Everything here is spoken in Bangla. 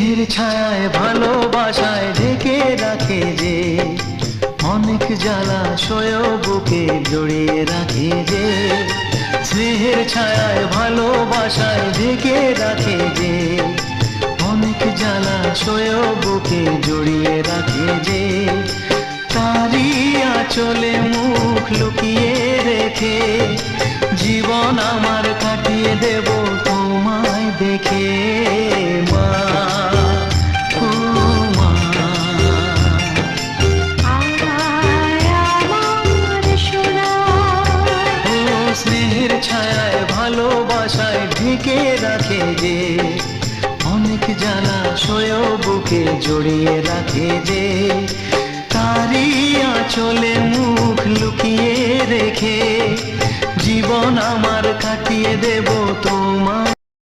স্নেহের ছায়ায় ভালোবাসায় ঢেকে রাখে যে, অনেক জ্বালা সয়েও বুকে জড়িয়ে রাখে যে। স্নেহের ছায়ায় ভালোবাসায় ঢেকে রাখে যে, অনেক জ্বালা সয়েও বুকে জড়িয়ে রাখে যে। তারি আঁচলে মুখ লুকিয়ে রেখে জীবন আমার কাটিয়ে দেব তোমায় দেখে। মা, ও মা, ও স্নেহের ছায়ায় ভালোবাসায় ঢেকে রাখে যে, অনেক জ্বালা সয়েও বুকে জড়িয়ে রাখে যে। তারি আঁচলে মুখ লুকিয়ে রেখে জীবন আমার কাটিয়ে দেব তোমার